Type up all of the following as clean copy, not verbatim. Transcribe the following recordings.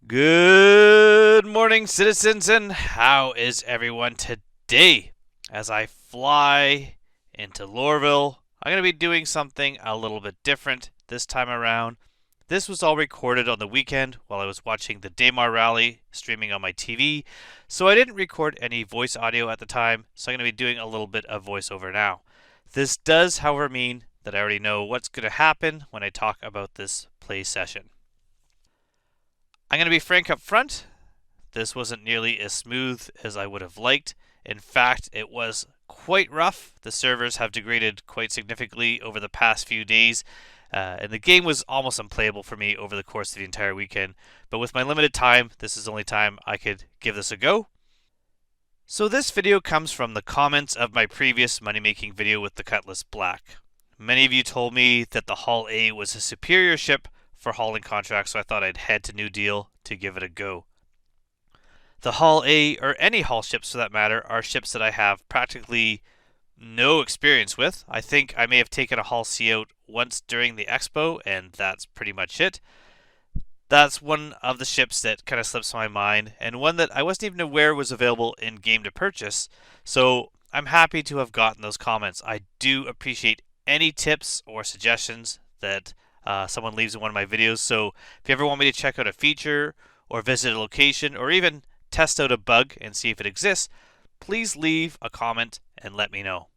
Good morning, citizens, and how is everyone today? As I fly into Lorville, I'm going to be doing something a little bit different this time around. This was all recorded on the weekend while I was watching the Daymar rally streaming on my TV, so I didn't record any voice audio at the time, so I'm going to be doing a little bit of voiceover now. This does, however, mean that I already know what's going to happen when I talk about this play session. I'm going to be frank up front. This wasn't nearly as smooth as I would have liked. In fact, it was quite rough. The servers have degraded quite significantly over the past few days, and the game was almost unplayable for me over the course of the entire weekend. But with my limited time, this is the only time I could give this a go. So this video comes from the comments of my previous money-making video with the Cutlass Black. Many of you told me that the Hull A was a superior ship for hauling contracts, so I thought I'd head to New Deal to give it a go. The Hull A, or any Hull ships for that matter, are ships that I have practically no experience with. I think I may have taken a Hull C out once during the expo, and that's pretty much it. That's one of the ships that kind of slips my mind, and one that I wasn't even aware was available in game to purchase, so I'm happy to have gotten those comments. I do appreciate any tips or suggestions that someone leaves in one of my videos, so if you ever want me to check out a feature or visit a location or even test out a bug and see if it exists, please leave a comment and let me know.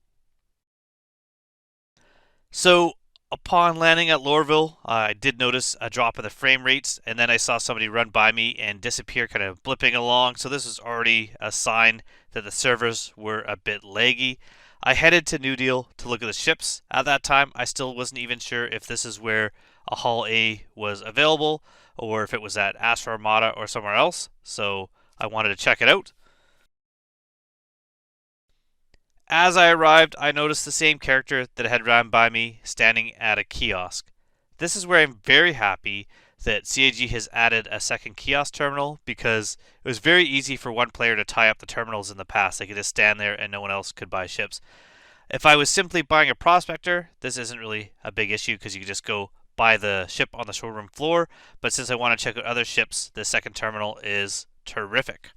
So upon landing at Lorville, I did notice a drop in the frame rates, and then I saw somebody run by me and disappear, kind of blipping along, so this was already a sign that the servers were a bit laggy. I headed to New Deal to look at the ships. At that time, I still wasn't even sure if this is where a Hull A was available, or if it was at Astra Armada or somewhere else, so I wanted to check it out. As I arrived, I noticed the same character that had run by me standing at a kiosk. This is where I'm very happy that CAG has added a second kiosk terminal, because it was very easy for one player to tie up the terminals in the past. They could just stand there and no one else could buy ships. If I was simply buying a prospector, this isn't really a big issue because you could just go buy the ship on the showroom floor, but since I want to check out other ships, the second terminal is terrific.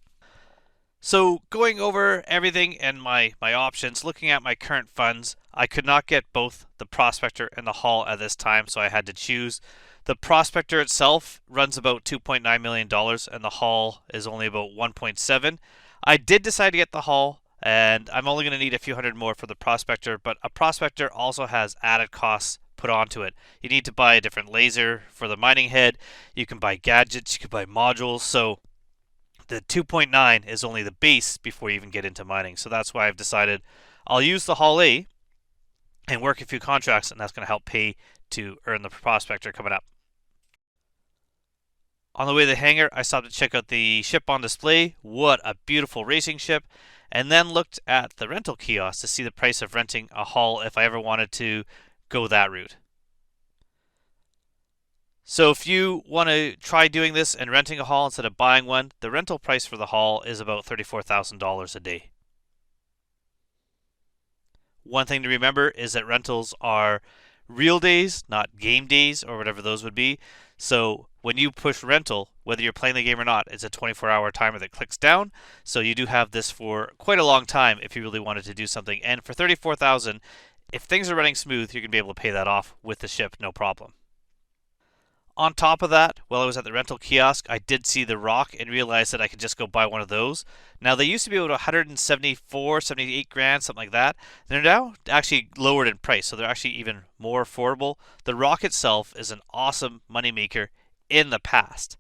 So going over everything and my options, looking at my current funds, I could not get both the Prospector and the Hull at this time, so I had to choose. The Prospector itself runs about $2.9 million and the Hull is only about 1.7. I did decide to get the Hull, and I'm only going to need a few hundred more for the Prospector, but a Prospector also has added costs put onto it. You need to buy a different laser for the mining head, you can buy gadgets, you can buy modules, so the 2.9 is only the base before you even get into mining. So that's why I've decided I'll use the Hull A and work a few contracts, and that's going to help pay to earn the Prospector coming up. On the way to the hangar, I stopped to check out the ship on display. What a beautiful racing ship. And then looked at the rental kiosk to see the price of renting a Hull if I ever wanted to go that route. So if you want to try doing this and renting a Hull instead of buying one, the rental price for the Hull is about $34,000 a day. One thing to remember is that rentals are real days, not game days or whatever those would be. So when you push rental, whether you're playing the game or not, it's a 24-hour timer that clicks down. So you do have this for quite a long time if you really wanted to do something. And for $34,000, if things are running smooth, you're going to be able to pay that off with the ship, no problem. On top of that, while I was at the rental kiosk, I did see the Rock and realized that I could just go buy one of those. Now, they used to be about 174, 78 grand, something like that. They're now actually lowered in price, so they're actually even more affordable. The Rock itself is an awesome moneymaker in the past.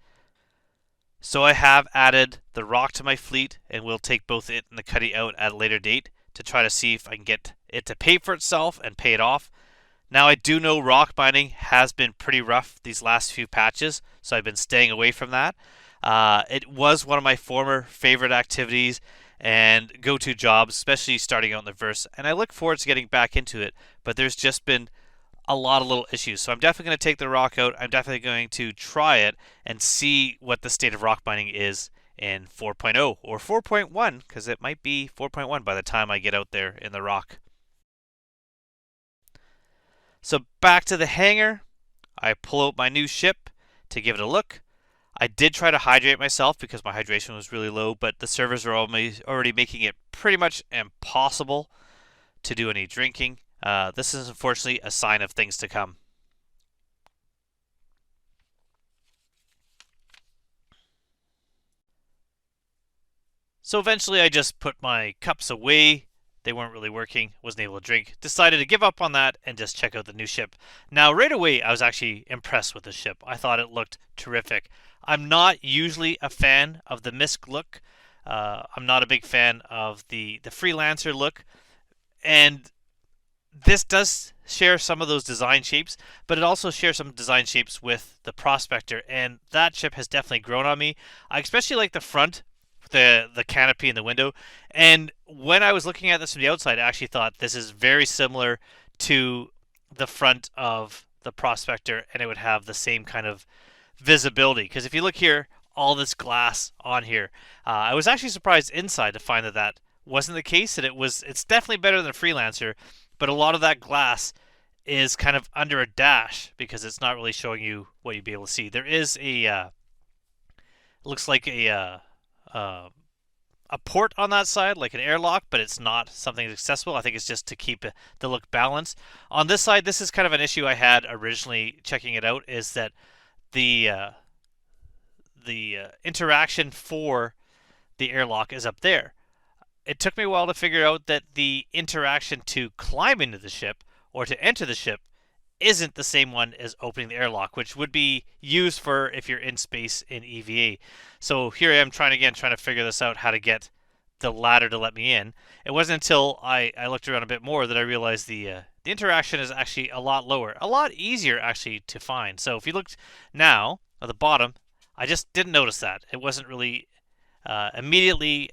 So I have added the Rock to my fleet, and we'll take both it and the Cuddy out at a later date to try to see if I can get it to pay for itself and pay it off. Now, I do know rock mining has been pretty rough these last few patches, so I've been staying away from that. It was one of my former favorite activities and go-to jobs, especially starting out in the verse, and I look forward to getting back into it, but there's just been a lot of little issues. So I'm definitely going to take the rock out. I'm definitely going to try it and see what the state of rock mining is in 4.0 or 4.1, because it might be 4.1 by the time I get out there in the rock. So back to the hangar, I pull out my new ship to give it a look. I did try to hydrate myself because my hydration was really low, but the servers are already making it pretty much impossible to do any drinking. This is unfortunately a sign of things to come. So eventually I just put my cups away. They weren't really working, wasn't able to drink. Decided to give up on that and just check out the new ship. Now, right away, I was actually impressed with the ship. I thought it looked terrific. I'm not usually a fan of the Misk look. I'm not a big fan of the freelancer look. And this does share some of those design shapes, but it also shares some design shapes with the Prospector, and that ship has definitely grown on me. I especially like the front, the canopy and the window. And when I was looking at this from the outside, I actually thought this is very similar to the front of the Prospector, and it would have the same kind of visibility. Because if you look here, all this glass on here, I was actually surprised inside to find that that wasn't the case. And it's definitely better than Freelancer, but a lot of that glass is kind of under a dash because it's not really showing you what you'd be able to see. There is looks like a port on that side, like an airlock, but it's not something that's accessible. I think it's just to keep the look balanced. On this side, this is kind of an issue I had originally checking it out, is that the interaction for the airlock is up there. It took me a while to figure out that the interaction to climb into the ship or to enter the ship isn't the same one as opening the airlock, which would be used for if you're in space in EVA. So here I am trying to figure this out, how to get the ladder to let me in. It wasn't until I looked around a bit more that I realized the interaction is actually a lot lower, a lot easier actually to find. So if you looked now at the bottom, I just didn't notice that. It wasn't really immediately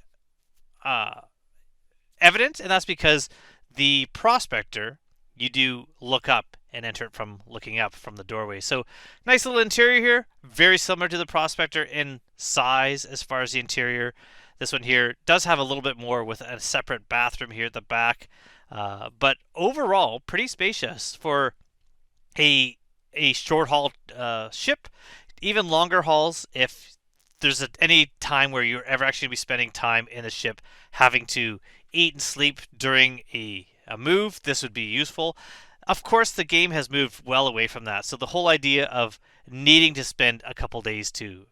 evident, and that's because the Prospector, you do look up and enter it from looking up from the doorway. So nice little interior here, very similar to the Prospector in size as far as the interior. This one here does have a little bit more with a separate bathroom here at the back, but overall pretty spacious for a short haul ship. Even longer hauls, if there's any time where you're ever actually going to be spending time in a ship having to eat and sleep during a move, this would be useful. Of course, the game has moved well away from that, so the whole idea of needing to spend a couple days to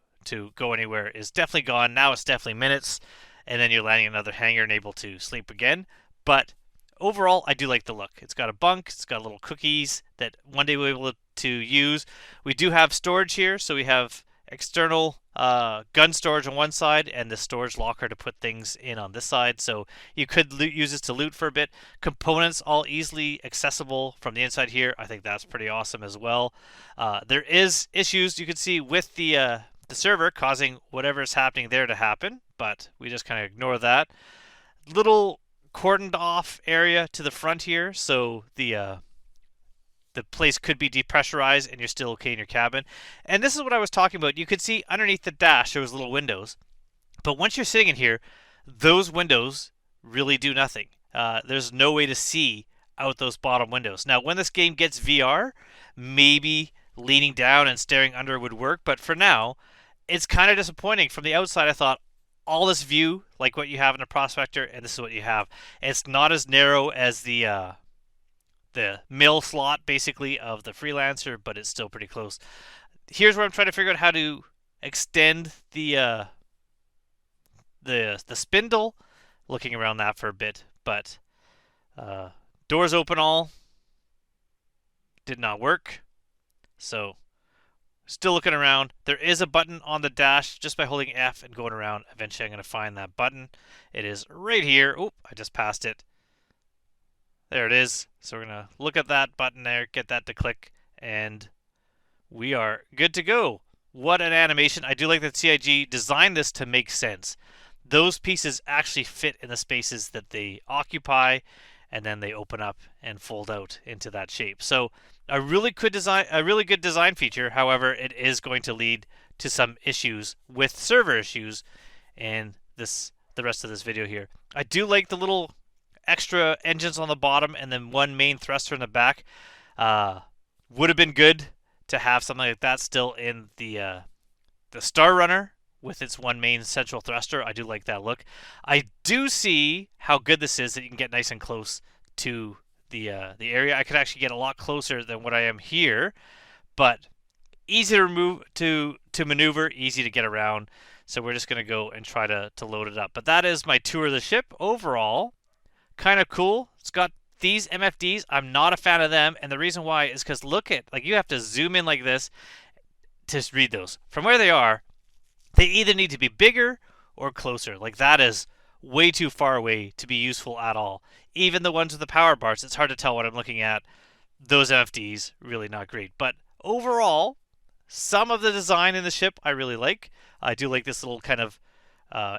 go anywhere is definitely gone. Now it's definitely minutes, and then you're landing in another hangar and able to sleep again. But overall, I do like the look. It's got a bunk, it's got little cookies that one day we'll be able to use. We do have storage here, so we have external gun storage on one side and the storage locker to put things in on this side. So you could use this to loot for a bit. Components all easily accessible from the inside here. I think that's pretty awesome as well. There is issues you can see with the server causing whatever is happening there to happen, but we just kind of ignore that. Little cordoned off area to the front here, so the place could be depressurized and you're still okay in your cabin. And this is what I was talking about. You could see underneath the dash there was little windows, but once you're sitting in here, those windows really do nothing. There's no way to see out those bottom windows. Now, when this game gets VR, maybe leaning down and staring under would work, but for now, it's kind of disappointing. From the outside, I thought all this view, like what you have in a Prospector, and this is what you have. It's not as narrow as the mill slot, basically, of the Freelancer, but it's still pretty close. Here's where I'm trying to figure out how to extend the spindle. Looking around that for a bit, but doors open all did not work. So still looking around. There is a button on the dash. Just by holding F and going around, eventually I'm going to find that button. It is right here. Oh, I just passed it. There it is. So we're going to look at that button there, get that to click, and we are good to go. What an animation. I do like that CIG designed this to make sense. Those pieces actually fit in the spaces that they occupy, and then they open up and fold out into that shape. So a really good design feature. However, it is going to lead to some issues with server issues in the rest of this video here. I do like the little extra engines on the bottom and then one main thruster in the back. Would have been good to have something like that still in the the Star Runner with its one main central thruster. I do like that look. I do see how good this is that you can get nice and close to the area. I could actually get a lot closer than what I am here, but easy to remove to maneuver, easy to get around. So we're just going to go and try to load it up. But that is my tour of the ship. Overall, kind of cool. It's got these MFDs. I'm not a fan of them, and the reason why is because look at, like, you have to zoom in like this to read those. From where they are, they either need to be bigger or closer. Like, that is way too far away to be useful at all. Even the ones with the power bars, it's hard to tell what I'm looking at. Those MFDs, really not great. But overall, some of the design in the ship I really like. I do like this little kind of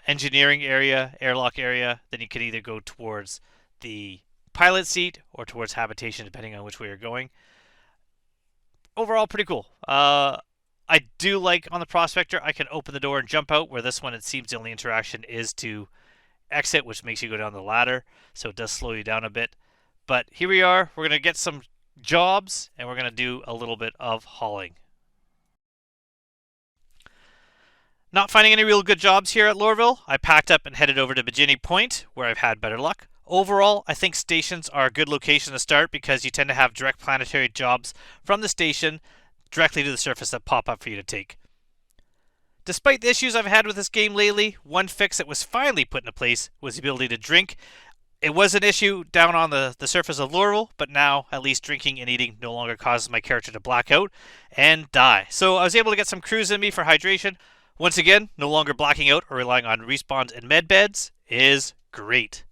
engineering area, airlock area. Then you can either go towards the pilot seat or towards habitation, depending on which way you're going. Overall, pretty cool. I do like on the Prospector, I can open the door and jump out, where this one, it seems the only interaction is to exit, which makes you go down the ladder, so it does slow you down a bit. But here we are. We're going to get some jobs, and we're going to do a little bit of hauling. Not finding any real good jobs here at Lorville, I packed up and headed over to Bajini Point, where I've had better luck. Overall, I think stations are a good location to start because you tend to have direct planetary jobs from the station directly to the surface that pop up for you to take. Despite the issues I've had with this game lately, one fix that was finally put into place was the ability to drink. It was an issue down on the surface of Lorville, but now at least drinking and eating no longer causes my character to black out and die. So I was able to get some crews in me for hydration. Once again, no longer blacking out or relying on respawns and med beds is great.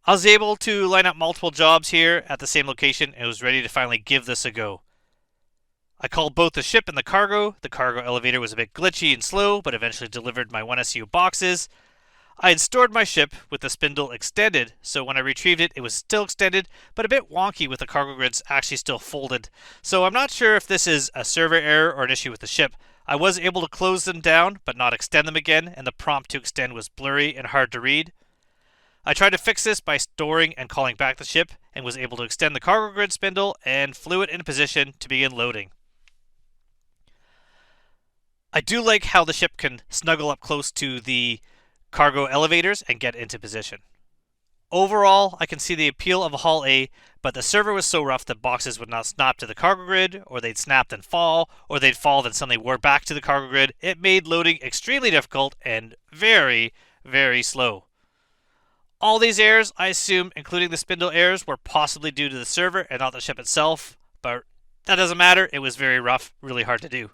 I was able to line up multiple jobs here at the same location and was ready to finally give this a go. I called both the ship and the cargo. The cargo elevator was a bit glitchy and slow, but eventually delivered my 1SU boxes. I had stored my ship with the spindle extended, so when I retrieved it, it was still extended, but a bit wonky with the cargo grids actually still folded. So I'm not sure if this is a server error or an issue with the ship. I was able to close them down, but not extend them again, and the prompt to extend was blurry and hard to read. I tried to fix this by storing and calling back the ship, and was able to extend the cargo grid spindle and flew it into position to begin loading. I do like how the ship can snuggle up close to the cargo elevators and get into position. Overall, I can see the appeal of a Hull A, but the server was so rough that boxes would not snap to the cargo grid, or they'd snap and fall, or they'd fall then suddenly warp back to the cargo grid. It made loading extremely difficult and very, very slow. All these errors, I assume, including the spindle errors, were possibly due to the server and not the ship itself, but that doesn't matter. It was very rough, really hard to do.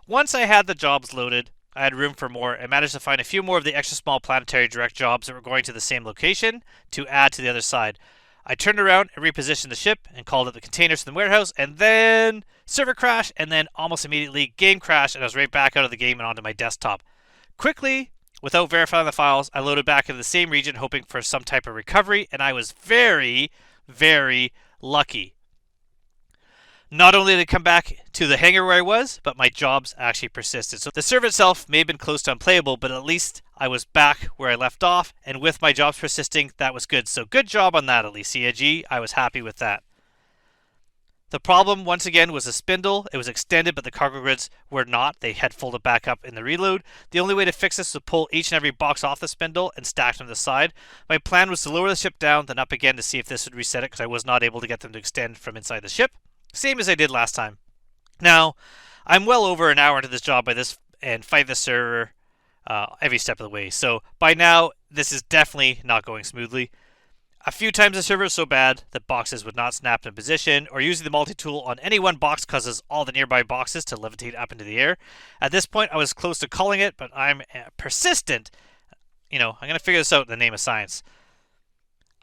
Once I had the jobs loaded, I had room for more and managed to find a few more of the extra small planetary direct jobs that were going to the same location to add to the other side. I turned around and repositioned the ship and called up the containers from the warehouse, and then server crash, and then almost immediately game crash, and I was right back out of the game and onto my desktop. Quickly, without verifying the files, I loaded back into the same region hoping for some type of recovery, and I was very, very lucky. Not only did it come back to the hangar where I was, but my jobs actually persisted. So the server itself may have been close to unplayable, but at least I was back where I left off, and with my jobs persisting, that was good. So good job on that, at least, CIG. I was happy with that. The problem, once again, was the spindle. It was extended, but the cargo grids were not. They had folded back up in the reload. The only way to fix this was to pull each and every box off the spindle and stack them to the side. My plan was to lower the ship down, then up again to see if this would reset it, because I was not able to get them to extend from inside the ship. Same as I did last time. Now, I'm well over an hour into this job by this and fight the server every step of the way. So by now, this is definitely not going smoothly. A few times the server is so bad that boxes would not snap in position, or using the multi-tool on any one box causes all the nearby boxes to levitate up into the air. At this point, I was close to calling it, but I'm persistent. I'm going to figure this out in the name of science.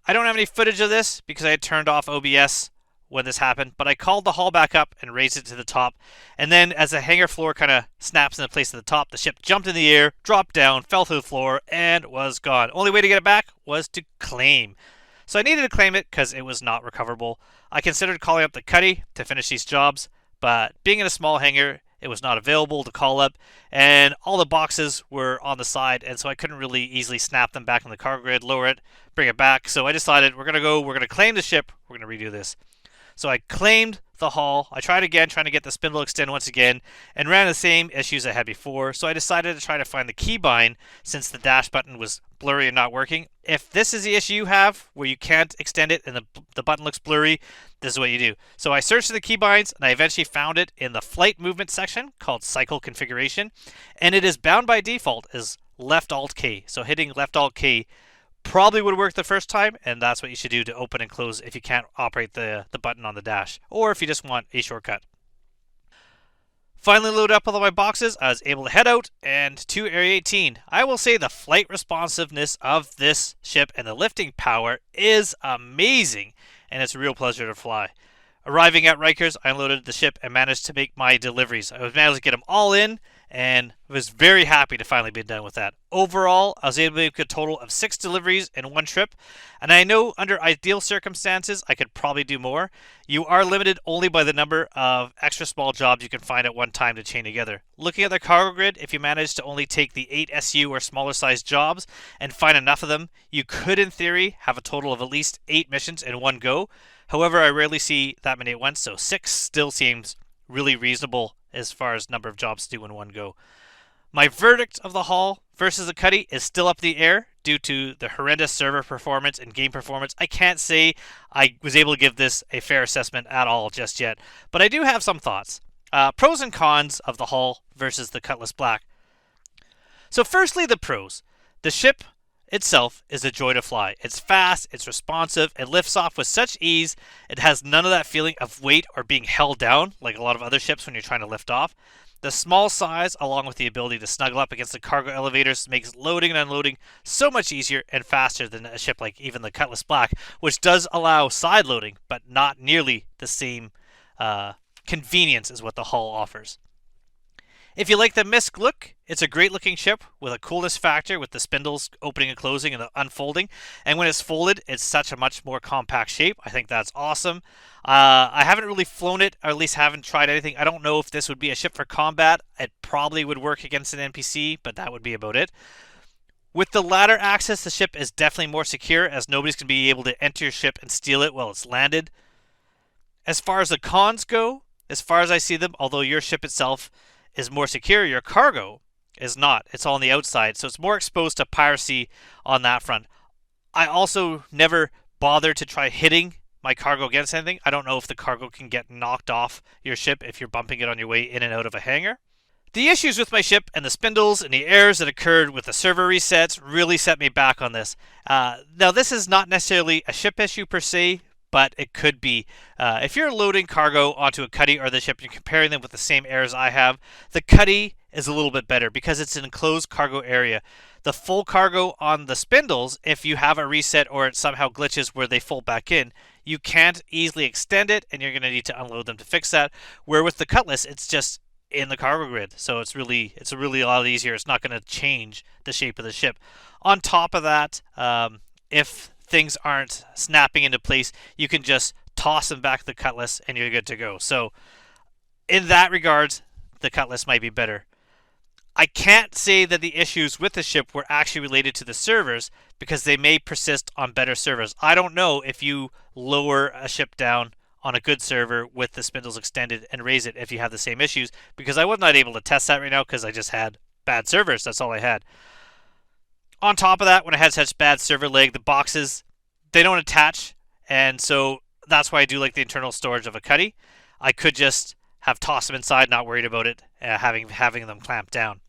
I don't have any footage of this because I had turned off OBS when this happened, but I called the hull back up and raised it to the top. And then as the hangar floor kind of snaps into place at the top, the ship jumped in the air, dropped down, fell through the floor, and was gone. Only way to get it back was to claim. So I needed to claim it because it was not recoverable. I considered calling up the Cutty to finish these jobs, but being in a small hangar, it was not available to call up, and all the boxes were on the side, and so I couldn't really easily snap them back on the cargo grid, lower it, bring it back. So I decided we're going to claim the ship, we're going to redo this. So I claimed the hull. I tried again, trying to get the spindle extend once again, and ran the same issues I had before. So I decided to try to find the keybind since the dash button was blurry and not working. If this is the issue you have, where you can't extend it and the button looks blurry, this is what you do. So I searched the keybinds, and I eventually found it in the flight movement section called Cycle Configuration, and it is bound by default as Left Alt K. So hitting Left Alt K probably would work the first time, and that's what you should do to open and close if you can't operate the button on the dash, or if you just want a shortcut. Finally loaded up all of my boxes, I was able to head out and to Area 18. I will say the flight responsiveness of this ship and the lifting power is amazing, and it's a real pleasure to fly. Arriving at Rikers, I unloaded the ship and managed to make my deliveries. I was managed to get them all in, and was very happy to finally be done with that. Overall, I was able to make a total of 6 deliveries in one trip, and I know under ideal circumstances I could probably do more. You are limited only by the number of extra small jobs you can find at one time to chain together. Looking at the cargo grid, if you manage to only take the 8 SU or smaller sized jobs and find enough of them, you could in theory have a total of at least 8 missions in one go. However, I rarely see that many at once, so 6 still seems really reasonable as far as number of jobs to do in one go. My verdict of the hull versus the Cutty is still up in the air due to the horrendous server performance and game performance. I can't say I was able to give this a fair assessment at all just yet, but I do have some thoughts. Pros and cons of the hull versus the Cutlass Black. So firstly, the pros. The ship itself is a joy to fly. It's fast, it's responsive, it lifts off with such ease, it has none of that feeling of weight or being held down like a lot of other ships when you're trying to lift off. The small size, along with the ability to snuggle up against the cargo elevators, makes loading and unloading so much easier and faster than a ship like even the Cutlass Black, which does allow side loading, but not nearly the same convenience as what the hull offers. If you like the MISC look, it's a great looking ship with a coolness factor with the spindles opening and closing and the unfolding. And when it's folded, it's such a much more compact shape. I think that's awesome. I haven't really flown it, or at least haven't tried anything. I don't know if this would be a ship for combat. It probably would work against an NPC, but that would be about it. With the ladder access, the ship is definitely more secure, as nobody's going to be able to enter your ship and steal it while it's landed. As far as the cons go, as far as I see them, although your ship itself is more secure, your cargo is not. It's all on the outside, so it's more exposed to piracy on that front. I also never bothered to try hitting my cargo against anything. I don't know if the cargo can get knocked off your ship if you're bumping it on your way in and out of a hangar. The issues with my ship and the spindles and the errors that occurred with the server resets really set me back on this. Now, this is not necessarily a ship issue per se, but it could be. If you're loading cargo onto a Cutty or the ship and you're comparing them with the same errors I have, the Cutty is a little bit better because it's an enclosed cargo area. The full cargo on the spindles, if you have a reset or it somehow glitches where they fold back in, you can't easily extend it and you're going to need to unload them to fix that. Where with the Cutlass, it's just in the cargo grid, so it's a lot easier. It's not going to change the shape of the ship. On top of that, if things aren't snapping into place, you can just toss them back to the Cutlass and you're good to go. So in that regards, the Cutlass might be better. I can't say that the issues with the ship were actually related to the servers because they may persist on better servers. I don't know if you lower a ship down on a good server with the spindles extended and raise it if you have the same issues, because I was not able to test that right now because I just had bad servers. That's all I had. On top of that, when I had such bad server lag, the boxes, they don't attach, and so that's why I do like the internal storage of a Cutty. I could just have tossed them inside, not worried about it, having them clamped down.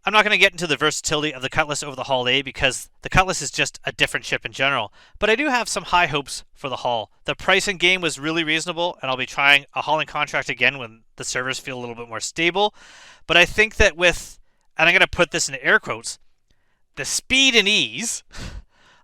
I'm not going to get into the versatility of the Cutlass over the Hull A because the Cutlass is just a different ship in general, but I do have some high hopes for the Hull. The price in game was really reasonable, and I'll be trying a hauling contract again when the servers feel a little bit more stable, but I think that with, and I'm going to put this in air quotes, the speed and ease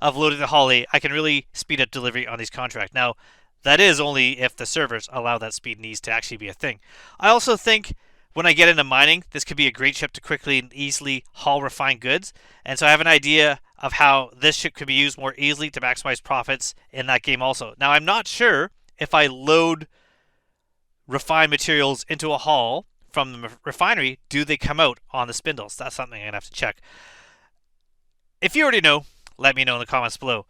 of loading the Hull A, I can really speed up delivery on these contracts. Now, That is only if the servers allow that speed and ease to actually be a thing. I also think when I get into mining, this could be a great ship to quickly and easily haul refined goods. And so I have an idea of how this ship could be used more easily to maximize profits in that game also. Now, I'm not sure if I load refined materials into a hull from the refinery, do they come out on the spindles? That's something I'm going to have to check. If you already know, let me know in the comments below.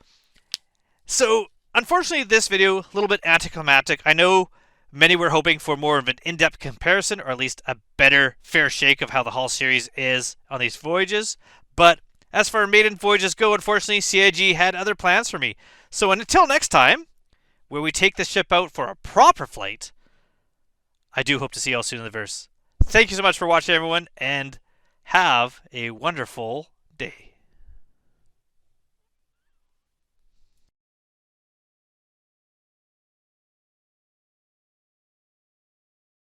So, unfortunately, this video, a little bit anticlimactic. I know many were hoping for more of an in-depth comparison, or at least a better, fair shake of how the Hull series is on these voyages. But as far as maiden voyages go, unfortunately, CIG had other plans for me. So until next time, where we take the ship out for a proper flight, I do hope to see you all soon in the verse. Thank you so much for watching, everyone, and have a wonderful day.